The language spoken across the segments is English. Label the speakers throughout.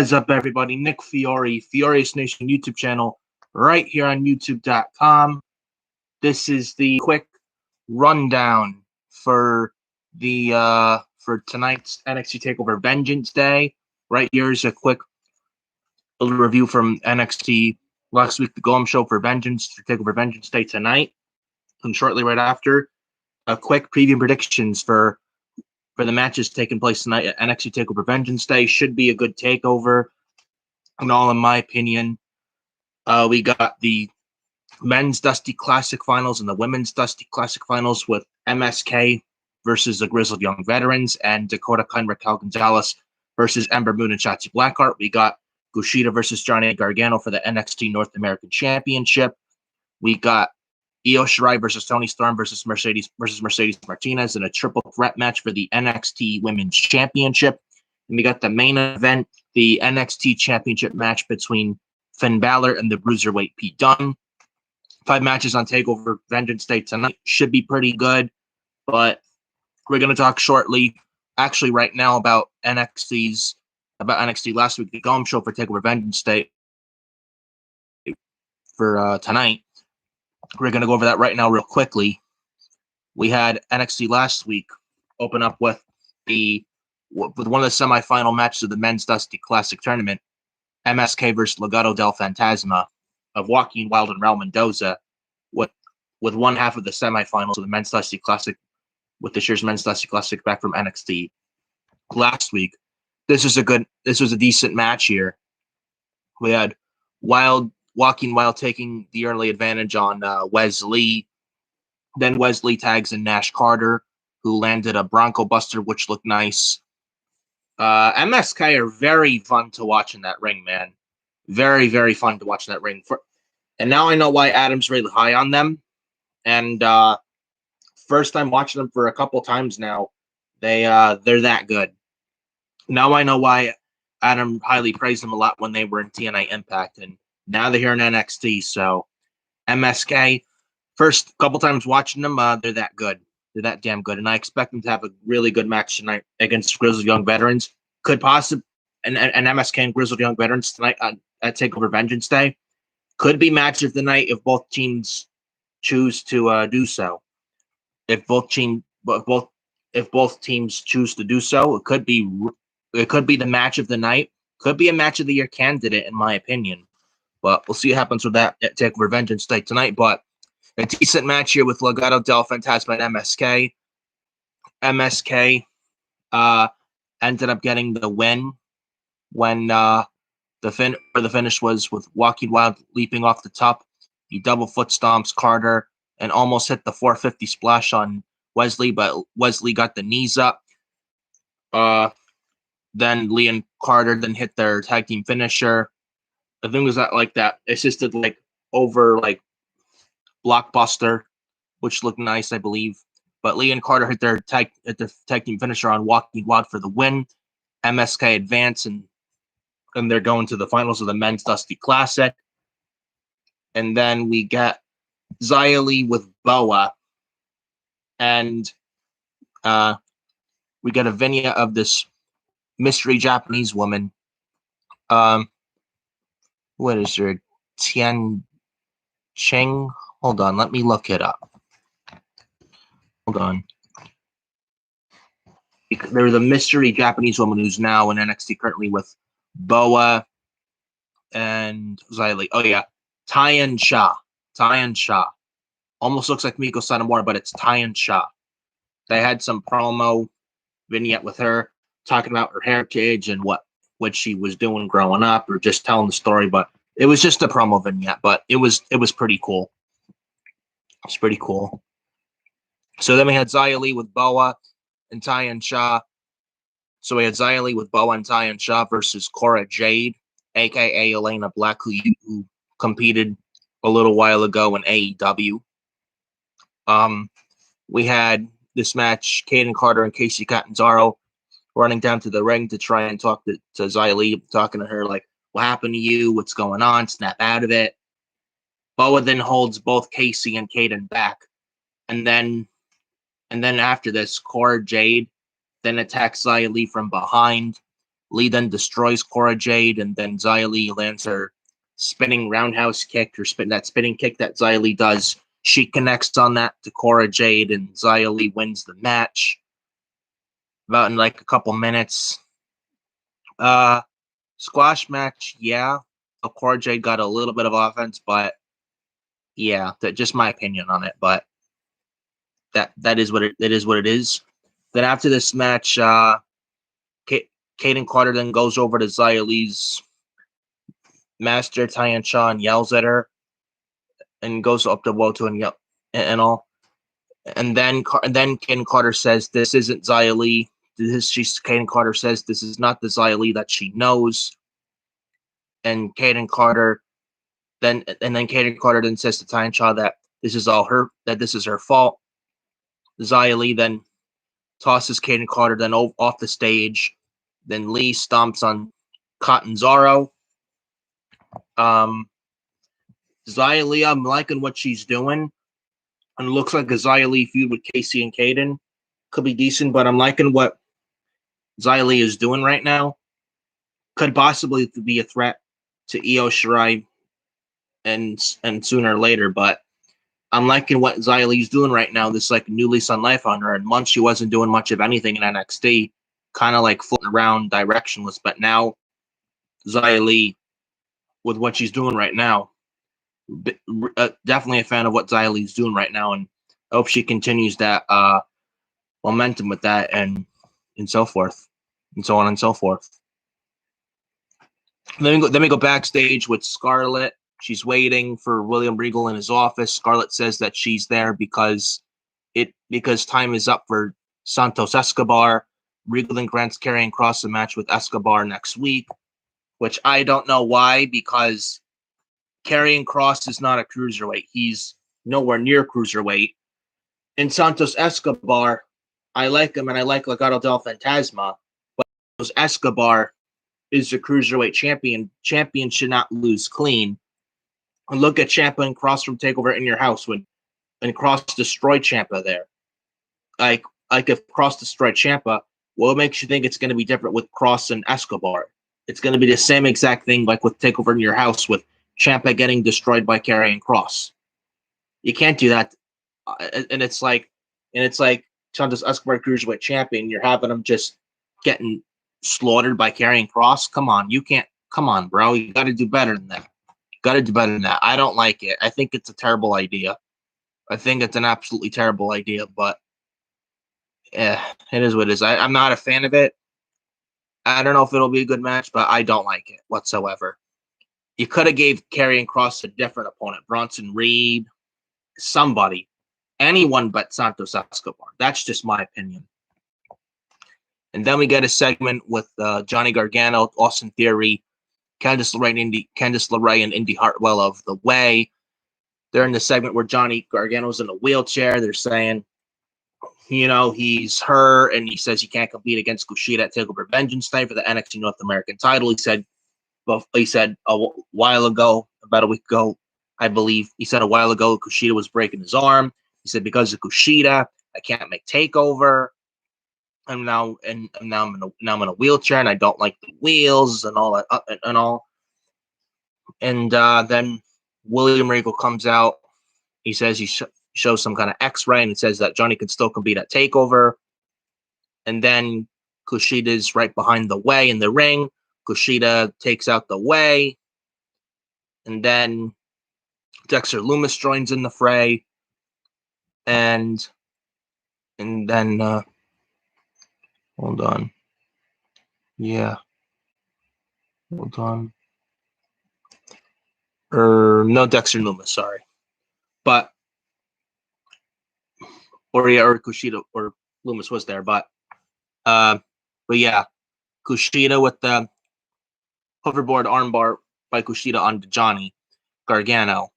Speaker 1: is up, everybody? Nick Fiore, Furious Nation YouTube channel, right here on YouTube.com. This is the quick rundown for tonight's NXT Takeover Vengeance Day. Right here is a quick little review from NXT last week, the Go-Home show for Takeover Vengeance Day tonight, and shortly right after, a quick preview predictions for the matches taking place tonight at NXT Takeover Vengeance Day. Should be a good takeover, and all in my opinion. We got the men's Dusty Classic finals and the women's Dusty Classic finals with MSK versus the Grizzled Young Veterans and Dakota Kai and Raquel Gonzalez versus Ember Moon and Shotzi Blackheart. We got Kushida versus Johnny Gargano for the NXT North American Championship. We got Io Shirai versus Toni Storm versus Mercedes Martinez in a triple threat match for the NXT Women's Championship. And we got the main event, the NXT Championship match between Finn Balor and the Bruiserweight Pete Dunne. 5 matches on TakeOver Vengeance Day tonight. Should be pretty good, but we're going to talk shortly, actually right now, about NXT last week, the Go-Home show for TakeOver Vengeance Day for tonight. We're going to go over that right now real quickly. We had NXT last week open up with one of the semifinal matches of the Men's Dusty Classic Tournament, MSK versus Legado del Fantasma of Joaquin Wilde and Raul Mendoza, with one half of the semifinals of the Men's Dusty Classic, with this year's Men's Dusty Classic back from NXT last week. This was a decent match here. We had Joaquin Wilde taking the early advantage on Wesley. Then Wesley tags in Nash Carter, who landed a Bronco Buster, which looked nice. MSK are very fun to watch in that ring, man. Very, very fun to watch in that ring. And now I know why Adam's really high on them. And first time watching them for a couple times now, they're that good. Now I know why Adam highly praised them a lot when they were in TNA Impact, and now they're here in NXT. So MSK, first couple times watching them, they're that good. They're that damn good, and I expect them to have a really good match tonight against Grizzled Young Veterans. Could possibly and MSK and Grizzled Young Veterans tonight at TakeOver Vengeance Day could be match of the night if both teams choose to do so. If both teams choose to do so, it could be the match of the night. Could be a match of the year candidate, in my opinion. But we'll see what happens with that at TakeOver Vengeance Day tonight. But a decent match here with Legado del Fantasma and MSK. MSK ended up getting the win when the finish was with Joaquin Wilde leaping off the top. He double foot stomps Carter and almost hit the 450 splash on Wesley, but Wesley got the knees up. Then Lee and Carter then hit their tag team finisher. I think it was that assisted over blockbuster, which looked nice, I believe. But Lee and Carter hit their tag team finisher on Joaquin Wilde for the win. MSK advance and they're going to the finals of the Men's Dusty Classic. And then we get Xia Li with Boa, and we get a vignette of this mystery Japanese woman. What is her? Tian Cheng? Hold on, let me look it up. Hold on. There's a mystery Japanese woman who's now in NXT currently with Boa and Xia Li. Oh, yeah. Tyan Sha. Almost looks like Miko Satomura, but it's Tyan Sha. They had some promo vignette with her talking about her heritage and what she was doing growing up, or just telling the story. But it was just a promo vignette, but it was pretty cool. It's pretty cool. So then we had Xia Li with Boa and Tyan Sha. So we had Xia Li with Boa and Tyan Sha versus Cora Jade, a.k.a. Elena Black, who competed a little while ago in AEW. We had this match, Kaden Carter and Casey Catanzaro running down to the ring to try and talk to Xia Li, talking to her like, what happened to you? What's going on? Snap out of it. Boa then holds both Casey and Kaden back. And then after this, Cora Jade then attacks Xia Li from behind, Lee then destroys Cora Jade, and then Xia Li lands her spinning roundhouse kick, or that spinning kick that Xia Li does. She connects on that to Cora Jade, and Xia Li wins the match about in like a couple minutes. Squash match, yeah. Cora Jade got a little bit of offense, but yeah, that's just my opinion on it. But that is what it is. Then after this match, Kaden Carter then goes over to Xia Li's master, Tian Sha, and yells at her, and goes up to Woto and yell and all. And then Kaden Carter says, "This isn't Xia Li." Kaden Carter says, "This is not the Xia Li that she knows." And Kaden Carter then says to Tian Sha that this is her fault. Xia Li then tosses Kaden Carter then off the stage. Then Lee stomps on Catanzaro. Xia Li, I'm liking what she's doing. And it looks like a Xia Li feud with Casey and Kaden could be decent, but I'm liking what Xia Li is doing right now. Could possibly be a threat to Io Shirai and sooner or later, but I'm liking what Xia Li's doing right now. This like new lease on life on her. And once she wasn't doing much of anything in NXT, kind of like floating around directionless. But now Xia Li, with what she's doing right now, definitely a fan of what Xia Li's doing right now, and I hope she continues that momentum with that, and so forth, and so on and so forth. Then we go backstage with Scarlett. She's waiting for William Regal in his office. Scarlett says that she's there because time is up for Santos Escobar. Regal then grants Karrion Kross a match with Escobar next week, which I don't know why, because Karrion Kross is not a cruiserweight. He's nowhere near cruiserweight. And Santos Escobar, I like him, and I like Legado del Fantasma, but Santos Escobar is the cruiserweight champion. Champion should not lose clean. And look at Ciampa and Kross from Takeover in Your House and Kross destroyed Ciampa there. Like if Kross destroyed Ciampa, what makes you think it's going to be different with Kross and Escobar? It's going to be the same exact thing like with Takeover in Your House with Ciampa getting destroyed by Karrion Kross. You can't do that. And it's like Santos Escobar cruiserweight champion. You're having him just getting slaughtered by Karrion Kross. Come on, you can't. Come on, bro. You got to do better than that. I don't like it. I think it's a terrible idea. I think it's an absolutely terrible idea. But it is what it is. I'm not a fan of it. I don't know if it'll be a good match, but I don't like it whatsoever. You could have gave Karrion Kross a different opponent, Bronson Reed, somebody, anyone but Santos Escobar. That's just my opinion. And then we get a segment with Johnny Gargano, Austin Theory, Candice LeRae, and Indy Hartwell of The Way. They're in the segment where Johnny Gargano's in a wheelchair. They're saying, he's her, and he says he can't compete against Kushida at Takeover Vengeance Day for the NXT North American title. He said a while ago, about a week ago, I believe, he said a while ago Kushida was breaking his arm. He said, because of Kushida, I can't make Takeover. I'm now in a wheelchair, and I don't like the wheels and all that and all. And then William Regal comes out. He says he shows some kind of X-ray, and it says that Johnny can still compete at Takeover. And then Kushida's right behind The Way in the ring. Kushida takes out The Way, and then Dexter Lumis joins in the fray, and then hold on. Yeah. Hold on. No, Dexter Lumis, sorry. But or Kushida or Lumis was there, but yeah, Kushida with the hoverboard armbar by Kushida onto Johnny Gargano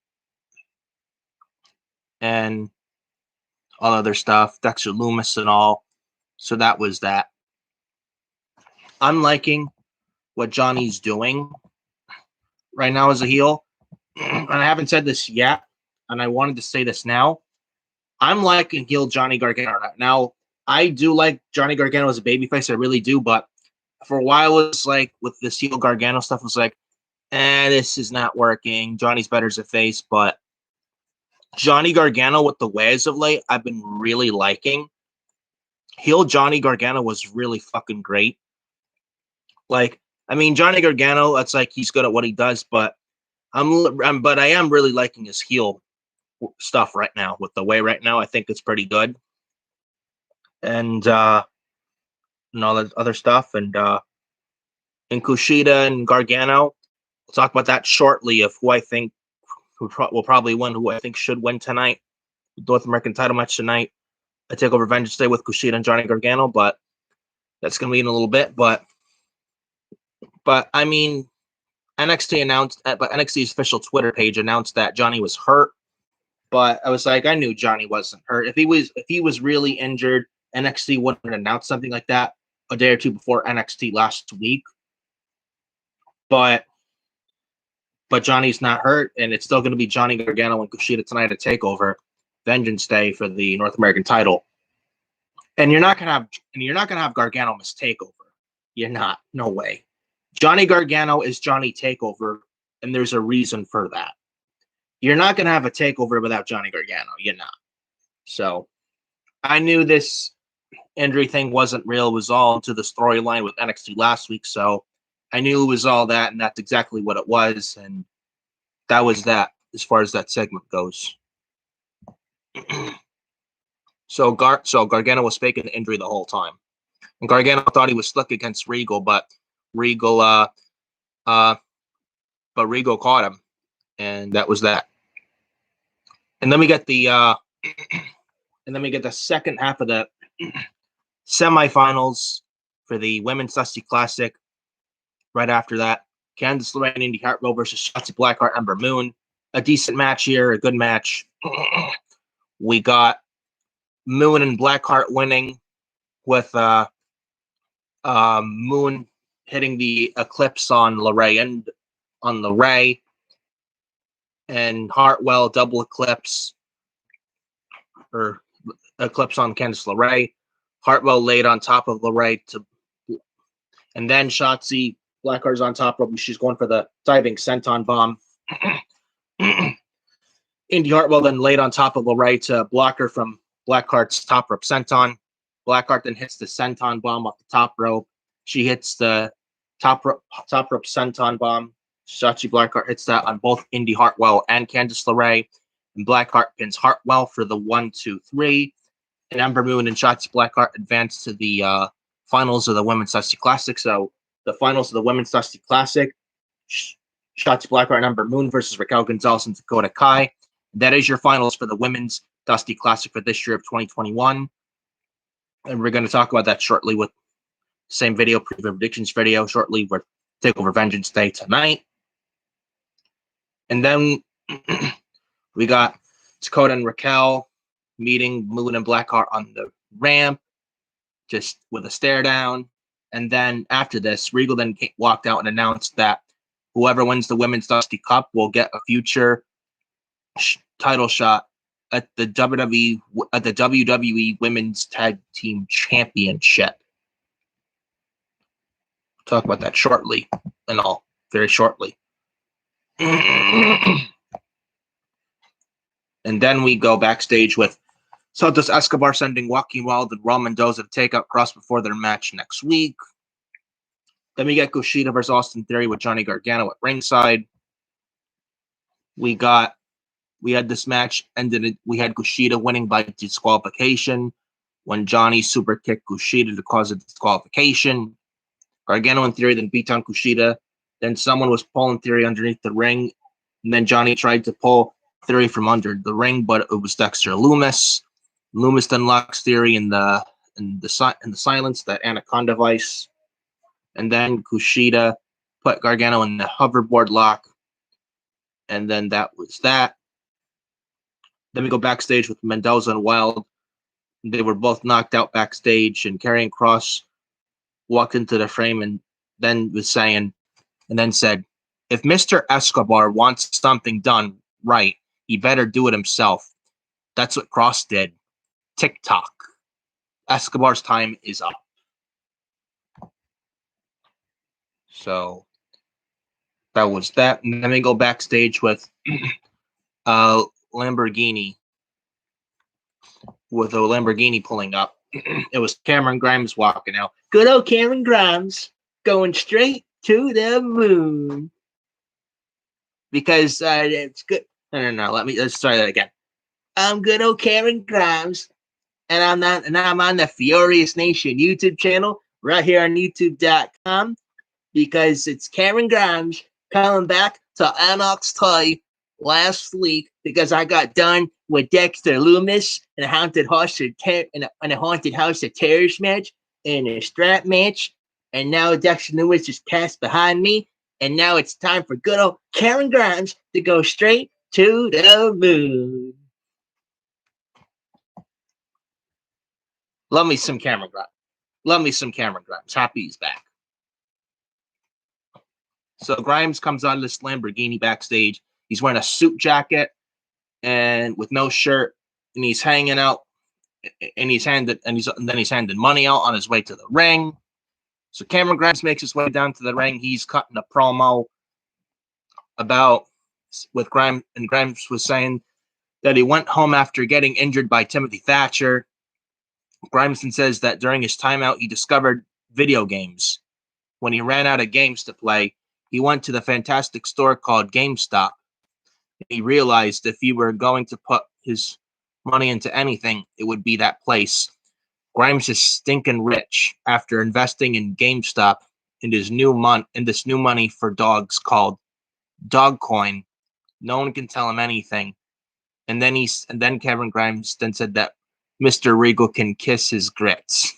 Speaker 1: and all other stuff, Dexter Lumis and all. So that was that. I'm liking what Johnny's doing right now as a heel. And I haven't said this yet, and I wanted to say this now. I'm liking heel Johnny Gargano. Now, I do like Johnny Gargano as a babyface, I really do, but for a while, it was like with this heel Gargano stuff, it was like, this is not working. Johnny's better as a face, but Johnny Gargano with the ways of late, I've been really liking. Heel Johnny Gargano was really fucking great. Like, I mean, Johnny Gargano, it's like he's good at what he does, but I am really liking his heel stuff right now. With the way right now, I think it's pretty good, and all that other stuff, and Kushida and Gargano. We'll talk about that shortly. Of who I think will probably win, who I think should win tonight, the North American title match tonight. I Takeover Vengeance Day with Kushida and Johnny Gargano, but that's gonna be in a little bit. But I mean, NXT announced, but NXT's official Twitter page announced that Johnny was hurt. But I was like, I knew Johnny wasn't hurt. If he was really injured, NXT wouldn't announce something like that a day or two before NXT last week. But Johnny's not hurt, and it's still going to be Johnny Gargano and Kushida tonight at Takeover Vengeance Day for the North American title. And you're not gonna have Gargano miss Takeover. You're not. No way. Johnny Gargano is Johnny Takeover, and there's a reason for that. You're not gonna have a Takeover without Johnny Gargano. You're not. So I knew this injury thing wasn't real. It was all into the storyline with NXT last week. So I knew it was all that, and that's exactly what it was. And that was that as far as that segment goes. So Gargano was faking the injury the whole time. And Gargano thought he was slick against Regal, but Regal caught him, and that was that. And then we get the second half of the semifinals for the Women's Dusty Classic. Right after that, Candice LeRae and Indy Hartwell versus Shotzi Blackheart, Ember Moon. A decent match here, a good match. We got Moon and Blackheart winning with Moon hitting the Eclipse on LeRae and Hartwell double Eclipse or Eclipse on Candice LeRae. Hartwell laid on top of LeRae and then Shotzi Blackheart's on top rope. She's going for the diving senton bomb. Indy Hartwell then laid on top of LeRae to block her from Blackheart's top rope senton. Blackheart then hits the senton bomb off the top rope. She hits the top rope senton bomb. Shotzi Blackheart hits that on both Indy Hartwell and Candice LeRae. And Blackheart pins Hartwell for the 1-2-3. And Ember Moon and Shotzi Blackheart advance to the finals of the Women's Dusty Classic. So the finals of the Women's Dusty Classic, Shotzi Blackheart and Ember Moon versus Raquel Gonzalez and Dakota Kai. That is your finals for the Women's Dusty Classic for this year of 2021. And we're going to talk about that shortly with the same video, predictions video, shortly with Takeover Vengeance Day tonight. And then we got Dakota and Raquel meeting Moon and Blackheart on the ramp, just with a stare down. And then after this, Regal then walked out and announced that whoever wins the Women's Dusty Cup will get a future title shot at the WWE Women's Tag Team Championship. Talk about that shortly, and all very shortly. And then we go backstage with Santos Escobar sending Joaquin Wilde and Raul Mendoza to take out Cross before their match next week. Then we get Kushida versus Austin Theory with Johnny Gargano at ringside. We had this match ended. We had Kushida winning by disqualification when Johnny super kicked Kushida to cause a disqualification. Gargano and Theory then beat down Kushida. Then someone was pulling Theory underneath the ring, and then Johnny tried to pull Theory from under the ring, but it was Dexter Lumis. Lumis then locks Theory in the silence, that Anaconda Vice, and then Kushida put Gargano in the hoverboard lock, and then that was that. Then we go backstage with Mendoza and Wilde. They were both knocked out backstage, and Karrion Kross walked into the frame and then said, "If Mr. Escobar wants something done right, he better do it himself." That's what Kross did. TikTok. Escobar's time is up. So that was that. And then we go backstage with Lamborghini. With a Lamborghini pulling up. It was Cameron Grimes walking out. Good old Cameron Grimes going straight to the moon. Because it's good. No. Let's try that again. I'm good old Cameron Grimes, and I'm on the Furious Nation YouTube channel right here on YouTube.com because it's Cameron Grimes coming back to NXT last week because I got done with Dexter Loomis in a haunted house in a haunted house of terrors match and a strap match, and now Dexter Loomis just passed behind me, and now it's time for good old Cameron Grimes to go straight to the moon. Love me some Cameron Grimes. Love me some Cameron Grimes. Happy he's back. So Grimes comes out of this Lamborghini backstage. He's wearing a suit jacket and with no shirt, and he's hanging out, and he's handed money out on his way to the ring. So Cameron Grimes makes his way down to the ring. He's cutting a promo about with Grimes, and Grimes was saying that he went home after getting injured by Timothy Thatcher. Grimes says that during his timeout, he discovered video games. When he ran out of games to play, he went to the fantastic store called GameStop. He realized if he were going to put his money into anything, it would be that place. Grimes is stinking rich after investing in GameStop in this new money for dogs called Dogcoin. No one can tell him anything. And then Cameron Grimes then said that Mr. Regal can kiss his grits.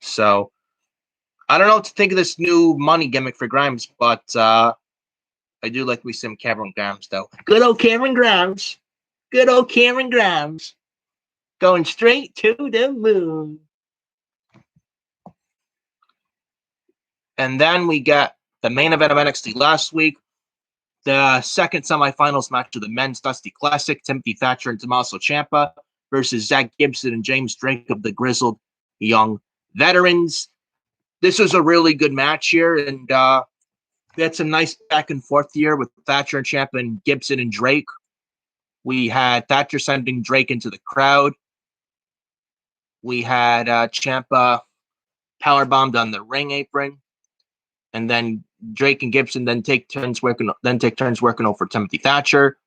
Speaker 1: So I don't know what to think of this new money gimmick for Grimes, but I do like me some Cameron Grimes, though. Good old Cameron Grimes. Good old Cameron Grimes. Going straight to the moon. And then we got the main event of NXT last week. The second semifinals match of the Men's Dusty Classic. Timothy Thatcher and Tommaso Ciampa versus Zach Gibson and James Drake of the Grizzled Young Veterans. This was a really good match here, and we had some nice back and forth here with Thatcher and Ciampa and Gibson and Drake. We had Thatcher sending Drake into the crowd. We had Ciampa powerbombed on the ring apron, and then Drake and Gibson then take turns working over Timothy Thatcher.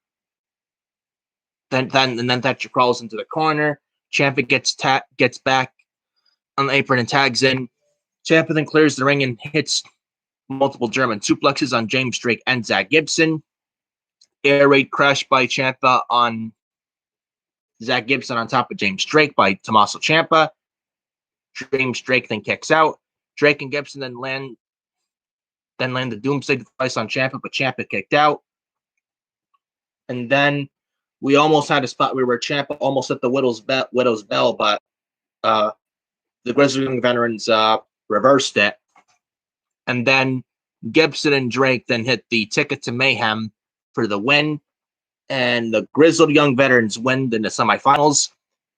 Speaker 1: Then Thatcher crawls into the corner. Ciampa gets back on the apron and tags in. Ciampa then clears the ring and hits multiple German suplexes on James Drake and Zach Gibson. Air raid crash by Ciampa on Zach Gibson on top of James Drake by Tommaso Ciampa. James Drake then kicks out. Drake and Gibson then land the Doomsday device on Ciampa, but Ciampa kicked out. And then we almost had a spot where Ciampa almost hit the Widow's Bell, but the Grizzled Young Veterans reversed it. And then Gibson and Drake then hit the Ticket to Mayhem for the win. And the Grizzled Young Veterans win in the semifinals.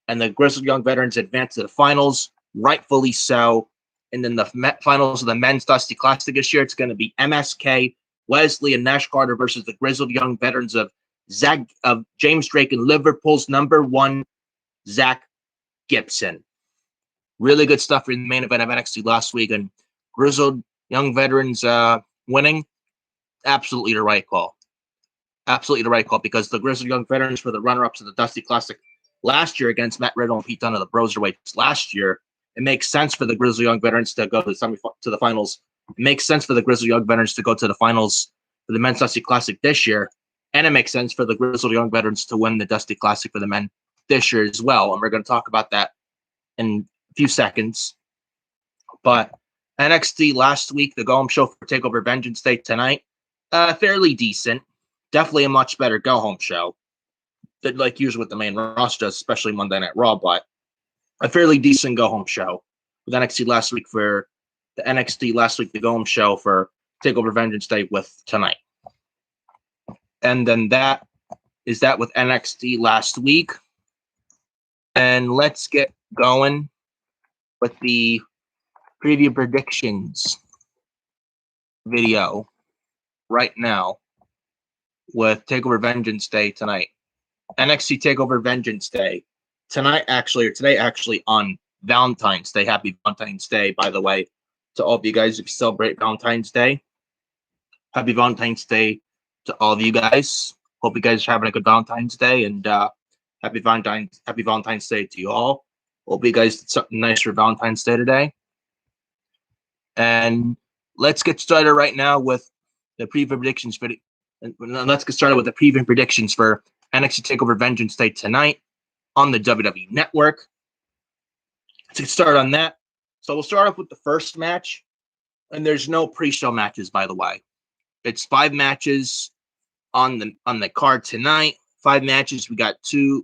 Speaker 1: And the Grizzled Young Veterans advance to the finals, rightfully so. And then the finals of the Men's Dusty Classic this year, it's going to be MSK, Wesley, and Nash Carter versus the Grizzled Young Veterans of James Drake and Liverpool's #1, Zach Gibson. Really good stuff in the main event of NXT last week. And Grizzled Young Veterans winning, absolutely the right call. Absolutely the right call, because the Grizzled Young Veterans were the runner-ups of the Dusty Classic last year against Matt Riddle and Pete Dunne of the Broserweights last year. It makes sense for the Grizzled Young Veterans to go to the finals. It makes sense for the Grizzled Young Veterans to go to the finals for the Men's Dusty Classic this year. And it makes sense for the Grizzled Young Veterans to win the Dusty Classic for the men this year as well. And we're going to talk about that in a few seconds. But NXT last week, the go-home show for TakeOver Vengeance Day tonight, fairly decent. Definitely a much better go-home show than like usually with the main roster, especially Monday Night Raw, but a fairly decent go-home show with NXT last week for the the go-home show for TakeOver Vengeance Day with tonight. And then that is that with NXT last week. And let's get going with the preview predictions video right now with Takeover Vengeance Day tonight. NXT Takeover Vengeance Day tonight, actually, or today, actually, on Valentine's Day. Happy Valentine's Day, by the way, to all of you guys if you celebrate Valentine's Day. Happy Valentine's Day to all of you guys. Hope you guys are having a good Valentine's Day, and happy Valentine's Day to you all. Hope you guys did something nice for Valentine's Day today. And let's get started right now with the preview predictions for let's get started with the preview predictions for NXT Takeover Vengeance Day tonight on the WWE Network. Let's get started on that. So we'll start off with the first match, and there's no pre-show matches, by the way. It's 5 matches on the card tonight. 5 matches. We got 3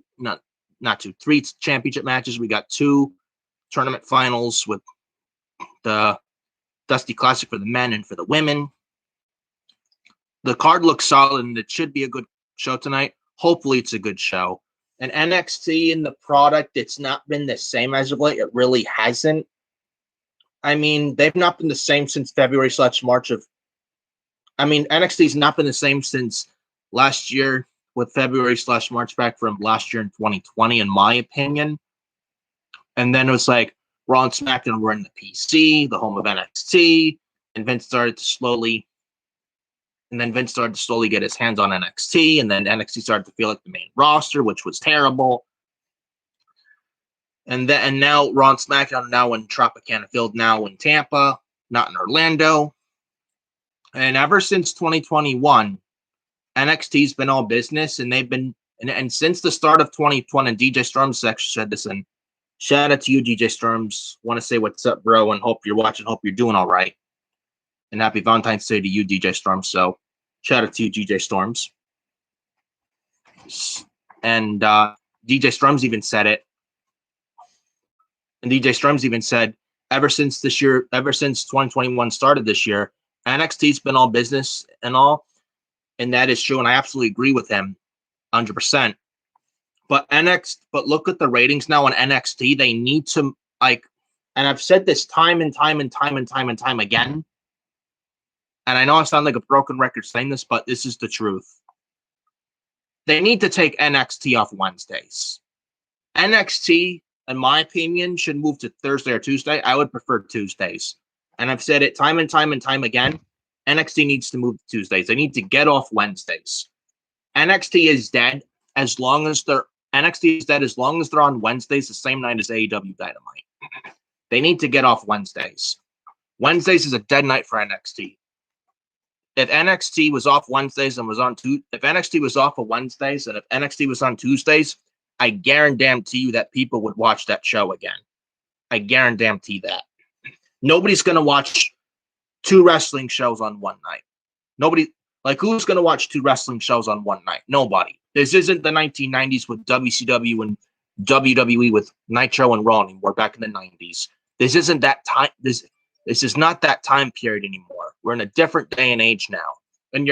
Speaker 1: championship matches. We got 2 tournament finals with the Dusty Classic for the men and for the women. The card looks solid, and it should be a good show tonight. Hopefully, it's a good show. And NXT in the product, it's not been the same as of late. It really hasn't. I mean, they've not been the same since February/March of. I mean, NXT's not been the same since last year with February/March back from last year in 2020, in my opinion. And then it was like Raw and SmackDown were in the PC, the home of NXT, and Vince started to slowly get his hands on NXT, and then NXT started to feel like the main roster, which was terrible. And now Raw and SmackDown are now in Tropicana Field, now in Tampa, not in Orlando. And ever since 2021, NXT's been all business, and they've been and since the start of 2020, and DJ Storms actually said this, and shout out to you, DJ Storms. Want to say what's up, bro, and hope you're watching. Hope you're doing all right. And happy Valentine's Day to you, DJ Storms. So shout out to you, DJ Storms. And DJ Storms even said it. And DJ Storms even said, ever since 2021 started this year, NXT's been all business and all. And that is true. And I absolutely agree with him 100%. But look at the ratings now on NXT. They need to, and I've said this time and time again. And I know I sound like a broken record saying this, but this is the truth. They need to take NXT off Wednesdays. NXT, in my opinion, should move to Thursday or Tuesday. I would prefer Tuesdays. And I've said it time and time again. NXT needs to move to Tuesdays. They need to get off Wednesdays. NXT is dead as long as they're on Wednesdays, the same night as AEW Dynamite. They need to get off Wednesdays. Wednesdays is a dead night for NXT. If NXT was off Wednesdays and if NXT was off of Wednesdays and if NXT was on Tuesdays, I guarantee you that people would watch that show again. I guarantee that. Nobody's going to watch 2 wrestling shows on one night. Nobody, who's going to watch 2 wrestling shows on one night? Nobody. This isn't the 1990s with WCW and WWE with Nitro and Raw anymore back in the 90s. This isn't that time. This is not that time period anymore. We're in a different day and age now. And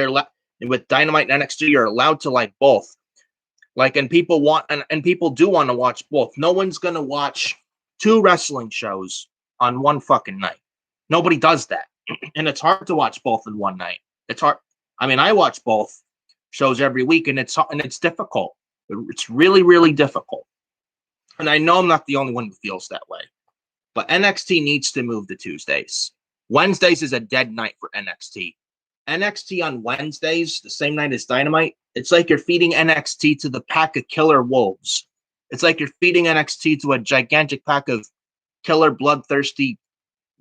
Speaker 1: with Dynamite and NXT, you're allowed to like both. And people do want to watch both. No one's going to watch 2 wrestling shows on one fucking night. Nobody does that. And it's hard to watch both in one night. It's hard. I mean, I watch both shows every week, and it's difficult. It's really, really difficult. And I know I'm not the only one who feels that way. But NXT needs to move to Tuesdays. Wednesdays is a dead night for NXT. NXT on Wednesdays, the same night as Dynamite, it's like you're feeding NXT to the pack of killer wolves. It's like you're feeding NXT to a gigantic pack of killer, bloodthirsty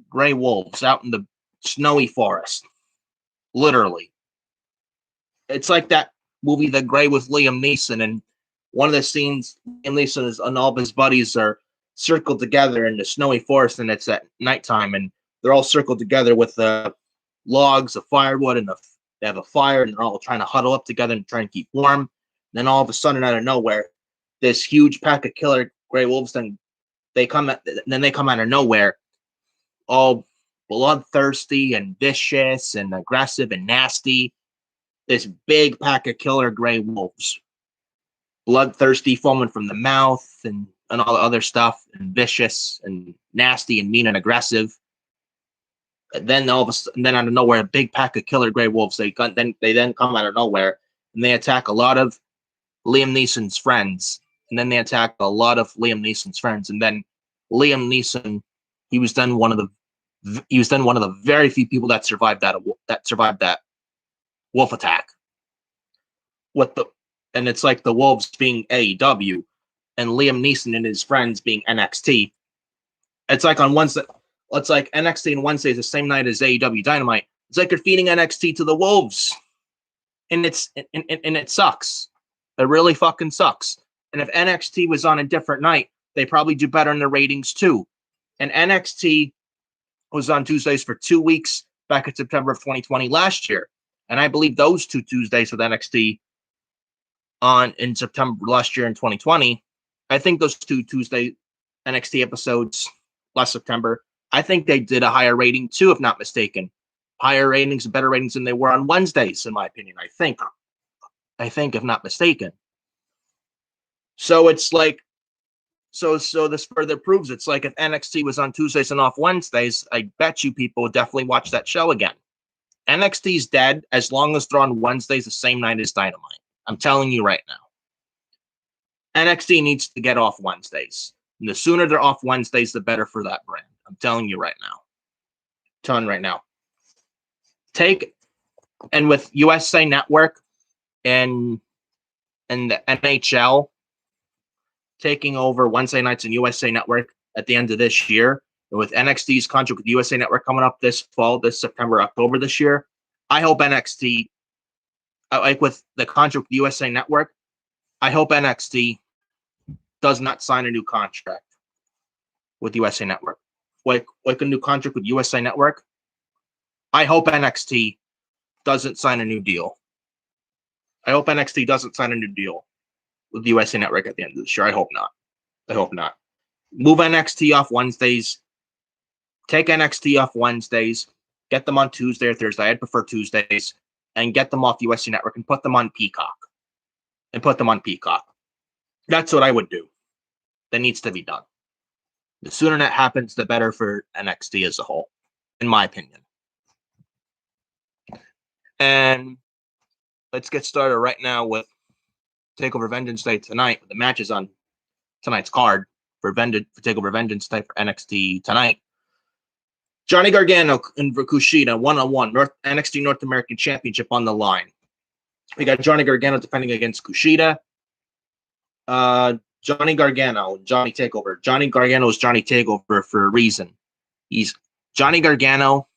Speaker 1: gray wolves out in the snowy forest. Literally. It's like that movie, The Gray, with Liam Neeson, and one of the scenes, Liam Neeson and all of his buddies are circled together in the snowy forest, and it's at nighttime, and they're all circled together with logs of firewood, and they have a fire, and they're all trying to huddle up together and try and keep warm. And then all of a sudden, out of nowhere, this huge pack of killer gray wolves, then they come out of nowhere, all bloodthirsty and vicious and aggressive and nasty. This big pack of killer gray wolves, bloodthirsty, foaming from the mouth, and all the other stuff, and vicious and nasty and mean and aggressive. Then all of a sudden, then out of nowhere, a big pack of killer gray wolves. They then come out of nowhere and they attack a lot of Liam Neeson's friends, and then they attack a lot of Liam Neeson's friends, and then Liam Neeson, he was then one of the very few people that survived that wolf attack. And it's like the wolves being AEW, and Liam Neeson and his friends being NXT. It's like on Wednesday. It's like NXT on Wednesday is the same night as AEW Dynamite. It's like you're feeding NXT to the wolves, and it sucks. It really fucking sucks. And if NXT was on a different night, they probably do better in the ratings too. And NXT was on Tuesdays for 2 weeks back in September of 2020 last year, and I believe those 2 Tuesdays with NXT on in September last year in 2020, I think those 2 Tuesday NXT episodes last September, I think they did a higher rating too, if not mistaken. Higher ratings and better ratings than they were on Wednesdays, in my opinion. I think, if not mistaken. So it's like, so this further proves it's like if NXT was on Tuesdays and off Wednesdays, I bet you people would definitely watch that show again. NXT's dead as long as they're on Wednesdays the same night as Dynamite. I'm telling you right now. NXT needs to get off Wednesdays. And the sooner they're off Wednesdays, the better for that brand. I'm telling you right now. And with USA Network and the NHL taking over Wednesday nights in USA Network at the end of this year, and with NXT's contract with USA Network coming up this fall, this September, October this year, I hope NXT, like with the contract with USA Network, I hope NXT does not sign a new contract with USA Network. Like a new contract with USA Network, I hope NXT doesn't sign a new deal. I hope NXT doesn't sign a new deal with USA Network at the end of this year. I hope not. Move NXT off Wednesdays. Take NXT off Wednesdays. Get them on Tuesday or Thursday. I'd prefer Tuesdays. And get them off USA Network and put them on Peacock. That's what I would do. That needs to be done. The sooner that happens, the better for NXT as a whole, in my opinion. And let's get started right now with Takeover Vengeance Day tonight. The matches on tonight's card for Takeover Vengeance Day for NXT tonight. Johnny Gargano and Kushida, 1-on-1, NXT North American Championship on the line. We got Johnny Gargano defending against Kushida. Johnny Gargano, Johnny Takeover. Johnny Gargano is Johnny Takeover for a reason. Johnny Gargano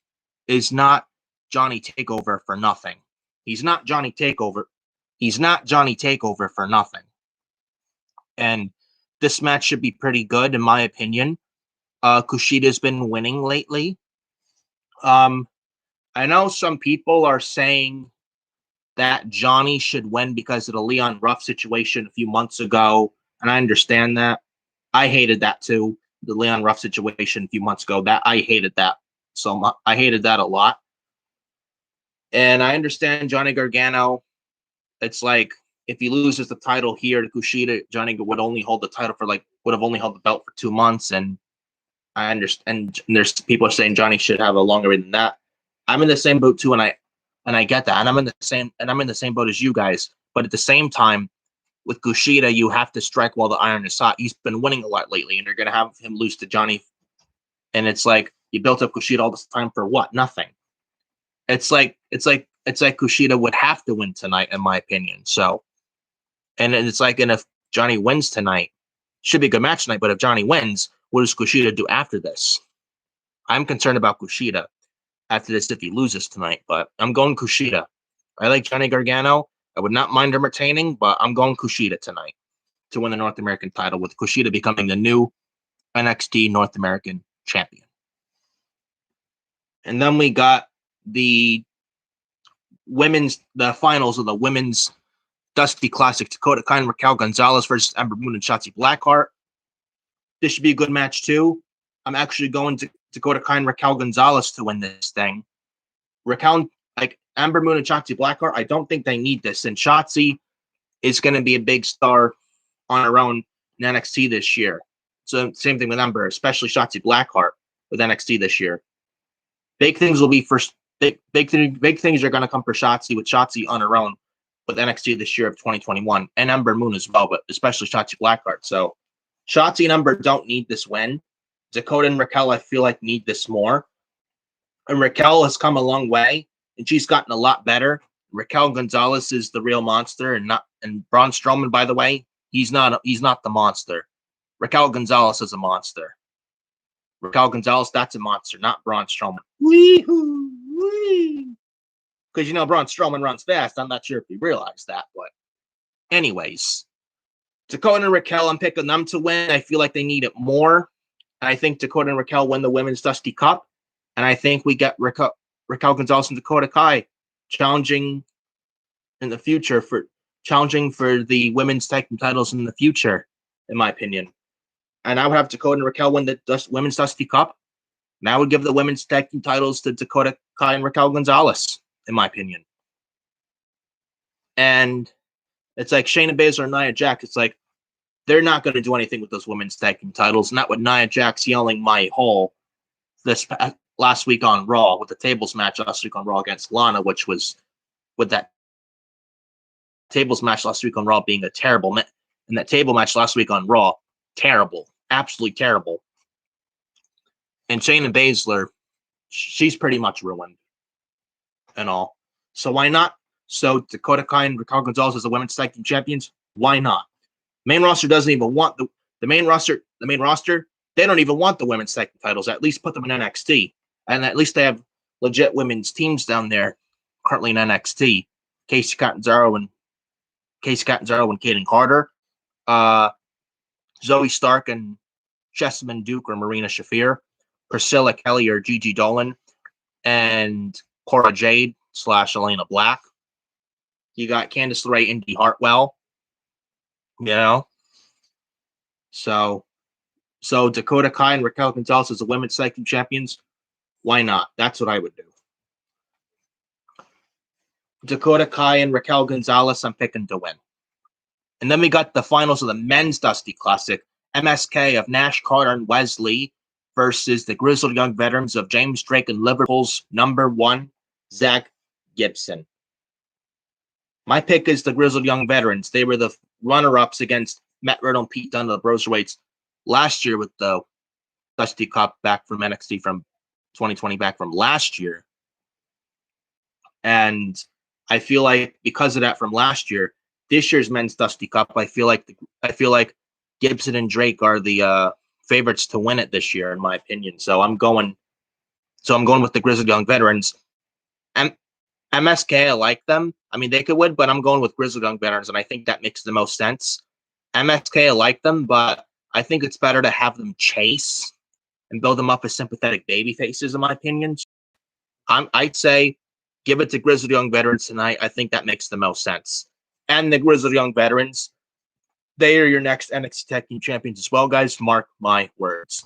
Speaker 1: is not Johnny Takeover for nothing. He's not Johnny Takeover for nothing. And this match should be pretty good, in my opinion. Kushida's been winning lately. I know some people are saying that Johnny should win because of the Leon Ruff situation a few months ago, and I understand that. I hated that too, the Leon Ruff situation a few months ago. I hated that so much. I hated that a lot. And I understand Johnny Gargano. It's like if he loses the title here to Kushida, Johnny would only hold the title would have only held the belt for 2 months. And I understand. And there's people are saying Johnny should have a longer reign than that. I'm in the same boat too, and I get that. And I'm in the same boat as you guys. But at the same time, with Kushida, you have to strike while the iron is hot. He's been winning a lot lately, and you're gonna have him lose to Johnny. And it's like you built up Kushida all this time for what? Nothing. It's like Kushida would have to win tonight, in my opinion. So, and if Johnny wins tonight, should be a good match tonight. But if Johnny wins, what does Kushida do after this? I'm concerned about Kushida after this if he loses tonight. But I'm going Kushida. I like Johnny Gargano. I would not mind him retaining, but I'm going Kushida tonight to win the North American title, with Kushida becoming the new NXT North American champion. And then we got the finals of the women's Dusty Classic. Dakota Kai and Raquel Gonzalez versus Ember Moon and Shotzi Blackheart. This should be a good match too. I'm actually going to Dakota Kai and Raquel Gonzalez to win this thing. Ember Moon and Shotzi Blackheart, I don't think they need this. And Shotzi is going to be a big star on her own in NXT this year. So same thing with Ember, especially Shotzi Blackheart with NXT this year. big things will be for big things are going to come for Shotzi, with Shotzi on her own with NXT this year of 2021, and Ember Moon as well, but especially Shotzi Blackheart. So Shotzi and Ember don't need this win. Dakota and Raquel, I feel like, need this more. And Raquel has come a long way, and she's gotten a lot better. Raquel Gonzalez is the real monster, and Braun Strowman, by the way, he's not the monster. Raquel Gonzalez is a monster. Raquel Gonzalez, that's a monster, not Braun Strowman. Wee-hoo, because Braun Strowman runs fast. I'm not sure if you realize that, but anyways, Dakota and Raquel, I'm picking them to win. I feel like they need it more. I think Dakota and Raquel win the Women's Dusty Cup, and I think we get Raquel Gonzalez and Dakota Kai challenging in the future for the women's tag team titles in the future, in my opinion. And I would have Dakota and Raquel win the Women's Dusty Cup, and I would give the women's tag team titles to Dakota Kai and Raquel Gonzalez, in my opinion. And it's like Shayna Baszler and Nia Jax. It's like they're not going to do anything with those women's tag team titles. Not with Nia Jax yelling "my hole" last week on Raw, with the tables match last week on Raw against Lana, which was with that tables match last week on Raw being a terrible and that table match last week on Raw, terrible, absolutely terrible. And Shayna Baszler, she's pretty much ruined and all. So why not? So Dakota Kai and Raquel Gonzalez as the women's tag team champions, why not? Main roster doesn't even want the main roster. The main roster, they don't even want the women's tag team titles. At least put them in NXT, and at least they have legit women's teams down there currently in NXT. Casey Catanzaro and Kaden Carter, Zoe Stark and Jessamine Duke or Marina Shafir, Priscilla Kelly or Gigi Dolan, and Cora Jade / Elena Black. You got Candice LeRae, Indy Hartwell. So Dakota Kai and Raquel Gonzalez as the women's tag team champions. Why not? That's what I would do. Dakota Kai and Raquel Gonzalez, I'm picking to win. And then we got the finals of the Men's Dusty Classic. MSK of Nash, Carter, and Wesley versus the Grizzled Young Veterans of James Drake and Liverpool's #1, Zach Gibson. My pick is the Grizzled Young Veterans. They were the runner-ups against Matt Riddle and Pete Dunne of the Broserweights last year with the Dusty Cup back from NXT from 2020, back from last year. And I feel like because of that from last year, this year's Men's Dusty Cup, I feel like Gibson and Drake are the favorites to win it this year, in my opinion. So I'm going with the Grizzled Young Veterans. MSK, I like them. I mean, they could win, but I'm going with Grizzled Young Veterans, and I think that makes the most sense. MSK, I like them, but I think it's better to have them chase and build them up as sympathetic baby faces, in my opinion. I'd say give it to Grizzled Young Veterans tonight. I think that makes the most sense. And the Grizzled Young Veterans, they are your next NXT Tag Team Champions as well, guys. Mark my words.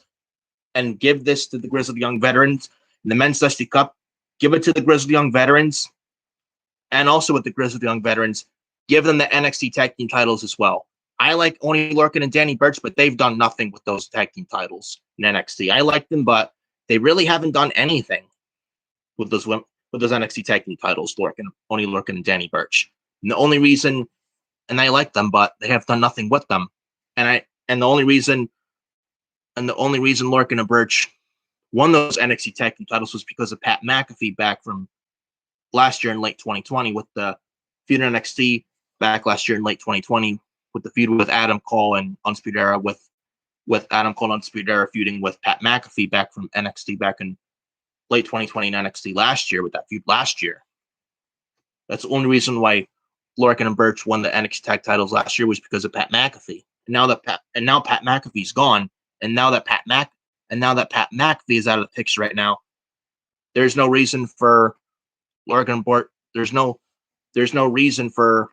Speaker 1: And give this to the Grizzled Young Veterans. In the Men's Dusty Cup, give it to the Grizzled Young Veterans. And also with the Grizzled Young Veterans, give them the NXT Tag Team titles as well. I like Oney Lorcan and Danny Burch, but they've done nothing with those tag team titles in NXT. I like them, but they really haven't done anything with those NXT Tag Team titles, Oney Lorcan and Danny Burch. And the only reason, and I like them, but they have done nothing with them. And the only reason Lorcan and Burch won those NXT Tag Team titles was because of Pat McAfee back from last year in late 2020 with the feud in NXT back last year in late 2020 with the feud with Adam Cole and Undisputed Era with Adam Cole and Undisputed Era feuding with Pat McAfee back from NXT back in late 2020 in NXT last year with that feud last year. That's the only reason why Lorcan and Burch won the NXT tag titles last year was because of Pat McAfee. And now Pat McAfee's gone, and now that Pat McAfee is out of the picture right now, there's no reason for Lorcan Burch. There's no reason for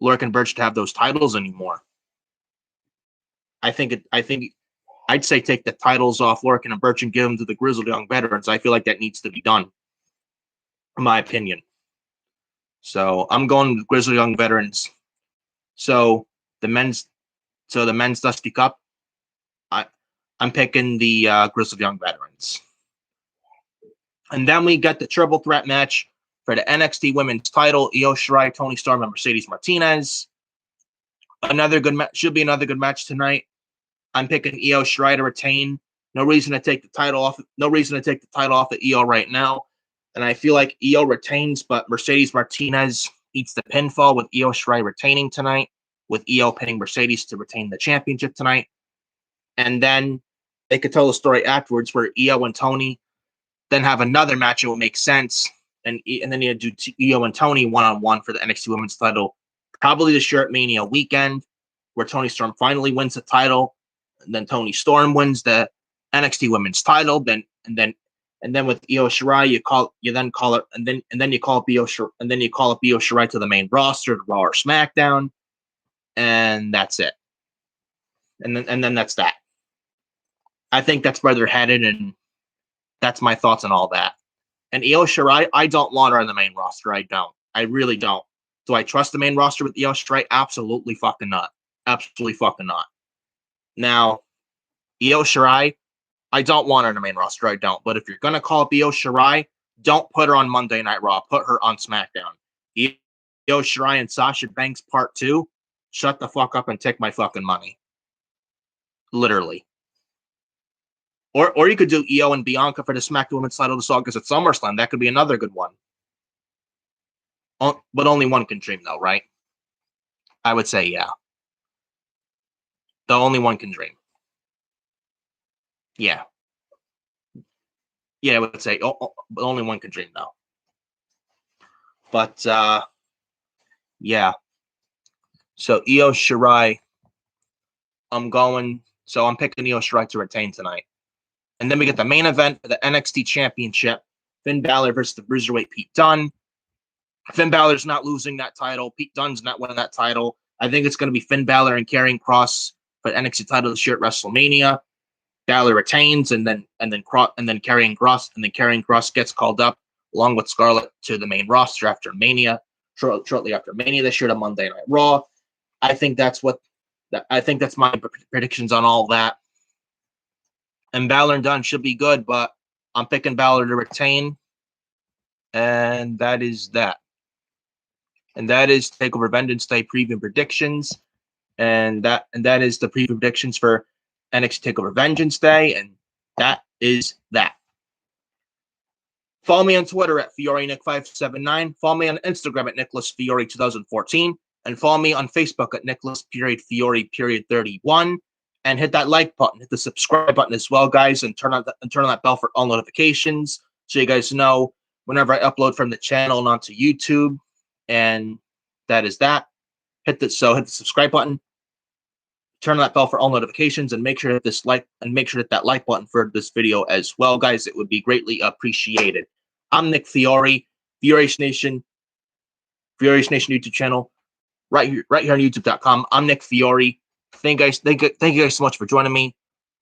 Speaker 1: Lorcan Burch to have those titles anymore. I'd say take the titles off Lorcan and Burch and give them to the Grizzled Young Veterans. I feel like that needs to be done, in my opinion. So I'm going with Grizzled Young Veterans. So the men's Dusty Cup, I'm picking the Grizzled Young Veterans. And then we get the triple threat match for the NXT Women's title: Io Shirai, Toni Storm, and Mercedes Martinez. Another good match. Should be another good match tonight. I'm picking Io Shirai to retain. No reason to take the title off. No reason to take the title off of Io right now. And I feel like Io retains, but Mercedes Martinez eats the pinfall with Io Shirai retaining tonight, with Io pinning Mercedes to retain the championship tonight. And then they could tell the story afterwards where Io and Toni then have another match. It will make sense. And then you do Io and Toni one-on-one for the NXT Women's title. Probably the Shirt Mania weekend, where Toni Storm finally wins the title. And then Toni Storm wins the NXT Women's title. Then with Io Shirai, you call up Io Shirai to the main roster, Raw or SmackDown, and that's it. And then that's that. I think that's where they're headed, and that's my thoughts on all that. And Io Shirai, I don't want her on the main roster. I don't. I really don't. Do I trust the main roster with Io Shirai? Absolutely fucking not. Absolutely fucking not. Now, Io Shirai, I don't want her on the main roster. I don't. But if you're going to call up Io Shirai, don't put her on Monday Night Raw. Put her on SmackDown. Io Shirai and Sasha Banks Part 2, shut the fuck up and take my fucking money. Literally. Or you could do Io and Bianca for the SmackDown Women's title this August at SummerSlam. That could be another good one. But only one can dream, though, right? I would say, yeah. The only one can dream. Yeah. Yeah, I would say, but only one can dream, though. But, yeah. So, Io Shirai, I'm picking Io Shirai to retain tonight. And then we get the main event for the NXT Championship. Finn Balor versus the Bruiserweight Pete Dunne. Finn Balor's not losing that title. Pete Dunne's not winning that title. I think it's going to be Finn Balor and Karrion Kross for the NXT title this year at WrestleMania. Balor retains, and then Karrion Kross gets called up along with Scarlett to the main roster after Mania, shortly after Mania this year to Monday Night Raw. I think that's my predictions on all that. And Balor and Dunne should be good, but I'm picking Balor to retain. And that is that. And that is Takeover Vengeance Day Preview predictions. And that is the preview predictions for NXT Takeover Vengeance Day. And that is that. Follow me on Twitter at FioriNick579. Follow me on Instagram at NicholasFiori2014. And follow me on Facebook at Nicholas_Fiori_31. And hit that like button, hit the subscribe button as well, guys, and turn on that bell for all notifications so you guys know whenever I upload from the channel and onto YouTube. And that is that. Hit the subscribe button, turn on that bell for all notifications, and make sure to hit that like button for this video as well, guys. It would be greatly appreciated. I'm Nick Fiori, Furious Nation YouTube channel, right here on YouTube.com. I'm Nick Fiori. Thank you guys so much for joining me.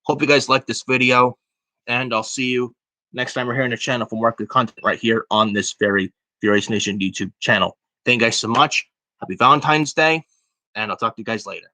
Speaker 1: Hope you guys like this video, and I'll see you next time we're here on the channel for more good content right here on this very Furious Nation YouTube channel. Thank you guys so much. Happy Valentine's Day, and I'll talk to you guys later.